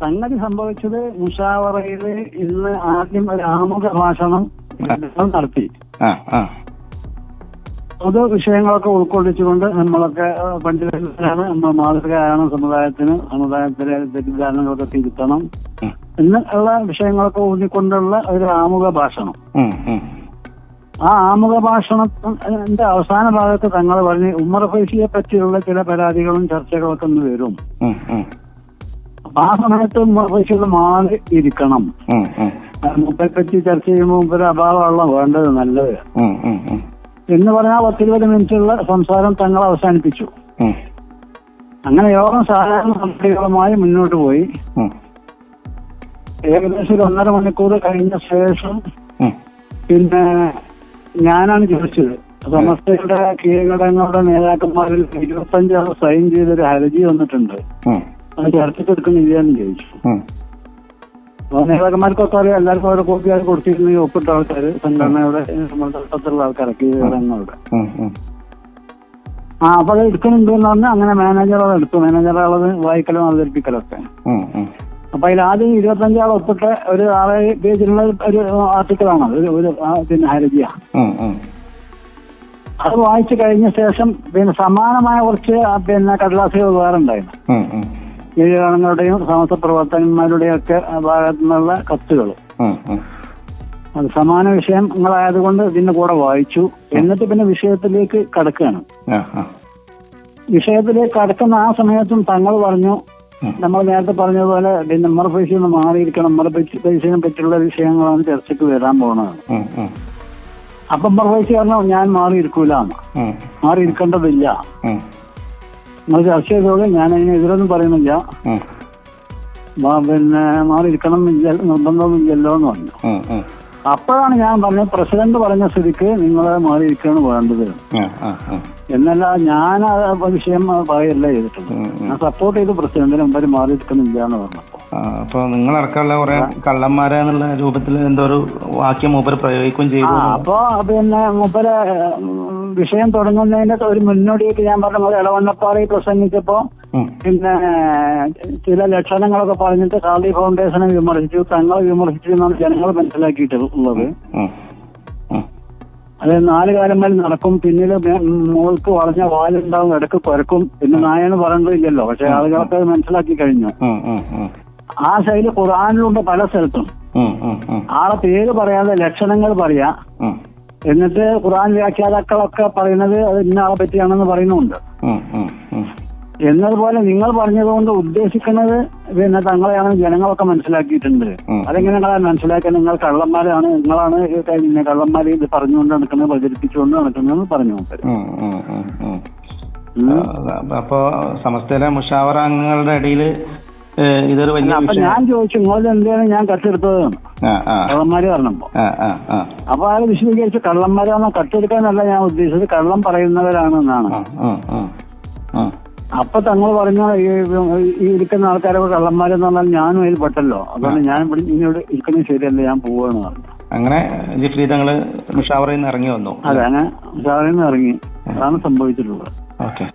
സംഗതി സംഭവിച്ചത് മുഷാവറയില് ഇന്ന് ആദ്യം ഒരു ആമുഖ ഭാഷണം നടത്തി. പൊതു വിഷയങ്ങളൊക്കെ ഉൾക്കൊള്ളിച്ചുകൊണ്ട് നമ്മളൊക്കെ പണ്ഡിതരാണ്, നമ്മൾ മാതൃകയാണ് സമുദായത്തിലെ തെറ്റിദ്ധാരണകളൊക്കെ തിരുത്തണം എന്നുള്ള വിഷയങ്ങളൊക്കെ ഊന്നിക്കൊണ്ടുള്ള ഒരു ആമുഖ ഭാഷണം. ആ ആമുഖ ഭാഷണത്തിന്റെ അവസാന ഭാഗത്ത് തങ്ങൾ പറഞ്ഞ് ഉമ്മർ ഫൈസിയെ പറ്റിയുള്ള ചില പരാതികളും ചർച്ചകളൊക്കെ ഒന്ന് വരും. ആ സമയത്ത് ഉമ്മർ ഫൈസികൾ മാറി ഇരിക്കണം. മുപ്പരെ പറ്റി ചർച്ച ചെയ്യുമ്പോൾ മുമ്പൊരു അഭാവമുള്ള വേണ്ടത് നല്ലത് എന്ന് പറഞ്ഞാൽ 10-20 മിനിറ്റുള്ള സംസാരം തങ്ങൾ അവസാനിപ്പിച്ചു. അങ്ങനെ യോഗം സാധാരണ നടപടികളുമായി മുന്നോട്ട് പോയി. ഏകദേശം ഒരു 1.5 മണിക്കൂർ കഴിഞ്ഞ ശേഷം പിന്നെ ഞാനാണ് ചോദിച്ചത്, സമസ്തയുടെ കീഴടങ്ങളുടെ നേതാക്കന്മാരിൽ 25 ആൾ സൈൻ ചെയ്തൊരു ഹർജി വന്നിട്ടുണ്ട്, അത് ചർച്ചയ്ക്ക് എടുക്കുന്നില്ലെന്ന് ചോദിച്ചു. അപ്പൊ നേതാക്കന്മാർക്കൊക്കെ അറിയാം, എല്ലാവർക്കും അവരുടെ കോപ്പി അത് കൊടുത്തിരുന്ന ഒപ്പിട്ട ആൾക്കാർ, സംഘടനയുടെ നമ്മളുടെ തൊട്ടുള്ള ആൾക്കാരൊക്കെ കീഴടങ്ങളുടെ. അപ്പൊ അത് എടുക്കുന്നുണ്ട് എന്ന് പറഞ്ഞാൽ അങ്ങനെ മാനേജർ അത് എടുത്തു. മാനേജർ ആളത് വായിക്കലും അവതരിപ്പിക്കലൊക്കെ. അപ്പൊ അതിൽ ആദ്യം 25 ആൾ ഒപ്പിട്ട ഒരു 6 പേജിലുള്ള ഒരു ആർട്ടിക്കിളാണ് ഒരു പിന്നെ ഹർജിയ. അത് വായിച്ചു കഴിഞ്ഞ ശേഷം പിന്നെ സമാനമായ കുറച്ച് പിന്നെ കടലാസുകൾ വേറെ ഉണ്ടായിരുന്നു. കീഴടങ്ങളുടെയും സമസ്ത പ്രവർത്തകന്മാരുടെയും ഒക്കെ ഭാഗത്തു നിന്നുള്ള കത്തുകൾ. അത് സമാന വിഷയങ്ങളായതുകൊണ്ട് ഇതിന്റെ കൂടെ വായിച്ചു. എന്നിട്ട് പിന്നെ വിഷയത്തിലേക്ക് കടക്കുകയാണ്. വിഷയത്തിലേക്ക് കടക്കുന്ന ആ സമയത്തും തങ്ങൾ പറഞ്ഞു, നമ്മൾ നേരത്തെ പറഞ്ഞതുപോലെ പിന്നെ ഉമ്മർ ഫൈസി ഒന്ന് മാറിയിരിക്കണം, ഉമ്മർ ഫൈസിനെ പറ്റിയുള്ള വിഷയങ്ങളാണ് ചർച്ചയ്ക്ക് വരാൻ പോകുന്നത്. അപ്പൊ ഉമ്മർ ഫൈസി പറഞ്ഞു ഞാൻ മാറിയിരിക്കൂലെന്ന്. മാറിയിരിക്കേണ്ടതില്ല, നമ്മൾ ചർച്ച ചെയ്തോളൂ, ഞാൻ അതിന് എതിരൊന്നും പറയുന്നില്ല, പിന്നെ മാറിയിരിക്കണം നിർബന്ധമൊന്നുമില്ലല്ലോ എന്ന് പറഞ്ഞു. അപ്പോഴാണ് ഞാൻ പറഞ്ഞത്, പ്രസിഡന്റ് പറഞ്ഞ സ്ഥിതിക്ക് നിങ്ങൾ മാറിയിരിക്കുകയാണ് വേണ്ടത് എന്നല്ല, ഞാൻ ആ വിഷയം പറയല്ല ചെയ്തിട്ടുണ്ട്. ഞാൻ സപ്പോർട്ട് ചെയ്ത് പ്രസിഡന്റിന് മുമ്പ് മാറിയിരിക്കുന്നില്ല എന്ന് പറഞ്ഞപ്പോ. അപ്പൊ നിങ്ങളടക്കമുള്ള കുറെ കള്ളന്മാരെന്നുള്ള രൂപത്തിൽ എന്തോ ഒരു വാക്യം മൂപ്പര് പ്രയോഗിക്കുകയും ചെയ്തു. അപ്പൊ പിന്നെ മൂപ്പര് വിഷയം തുടങ്ങുന്നതിന്റെ ഒരു മുന്നോടിയായിട്ട് ഞാൻ പറഞ്ഞ ഇടവണ്ണപ്പാറയിൽ പ്രസംഗിച്ചപ്പോ പിന്നെ ചില ലക്ഷണങ്ങളൊക്കെ പറഞ്ഞിട്ട് ഖാദി ഫൗണ്ടേഷനെ വിമർശിച്ചു, തങ്ങളെ വിമർശിച്ചു എന്നാണ് ജനങ്ങൾ മനസ്സിലാക്കിയിട്ടുള്ളത്. അത് 4 കാലന്മാർ നടക്കും, പിന്നില് മോൾക്ക് വളഞ്ഞ വാലുണ്ടാവും, ഇടക്ക് കുരക്കും, പിന്നെ നായെന്ന് പറയേണ്ടതില്ലല്ലോ. പക്ഷെ ആളുകളൊക്കെ അത് മനസ്സിലാക്കി കഴിഞ്ഞു. ആ ശൈലി ഖുർആനിലുണ്ട് പല സ്ഥലത്തും. ആളെ പേര് പറയാതെ ലക്ഷണങ്ങൾ പറയാ, എന്നിട്ട് ഖുർആൻ വ്യാഖ്യാതാക്കളൊക്കെ പറയുന്നത് അത് ഇന്ന ആളെ പറ്റിയാണെന്ന് പറയുന്നുണ്ട്. എന്നതുപോലെ നിങ്ങൾ പറഞ്ഞതുകൊണ്ട് ഉദ്ദേശിക്കുന്നത് പിന്നെ തങ്ങളെയാണ് ജനങ്ങളൊക്കെ മനസ്സിലാക്കിയിട്ടുണ്ട്. അതെങ്ങനെ മനസ്സിലാക്കാൻ? നിങ്ങൾ കള്ളന്മാരാണ്, നിങ്ങളാണ് പിന്നെ കള്ളന്മാരെ ഇത് പറഞ്ഞുകൊണ്ട് നടക്കുന്നത്, പ്രചരിപ്പിച്ചുകൊണ്ട് നടക്കുന്നതെന്ന് പറഞ്ഞു. അപ്പൊ സമസ്തയിലെ മുഷാവറ അംഗങ്ങളുടെ ഇടയിൽ ഇതൊരു വലിയ. അപ്പൊ ഞാൻ ചോദിച്ചു, നിങ്ങളത് എന്താണ് ഞാൻ കട്ടെടുത്തതെന്ന് കള്ളന്മാര് പറഞ്ഞപ്പോ. അപ്പൊ അയാൾ വിശദീകരിച്ചു, കള്ളന്മാരാണോ കട്ടെടുക്കാനല്ല ഞാൻ ഉദ്ദേശിച്ചത്, കള്ളം പറയുന്നവരാണെന്നാണ്. അപ്പൊ തങ്ങൾ പറഞ്ഞ ഈ ഇരിക്കുന്ന ആൾക്കാരെ കള്ളന്മാരെന്ന് പറഞ്ഞാൽ ഞാനും അതിൽ പെട്ടല്ലോ, അതുകൊണ്ട് ഞാൻ ഇനിയോട് ഇരിക്കുന്നത് ശരിയല്ല, ഞാൻ പോവാന്ന് പറഞ്ഞു. അങ്ങനെ ജിഫ്രി തങ്ങള് മുഷാവറയിൽ നിന്ന് ഇറങ്ങി വന്നു. അതെ, അങ്ങനെ മുഷാവറയിൽ നിന്ന് ഇറങ്ങി. അതാണ് സംഭവിച്ചിട്ടുള്ളത്. ഓക്കെ.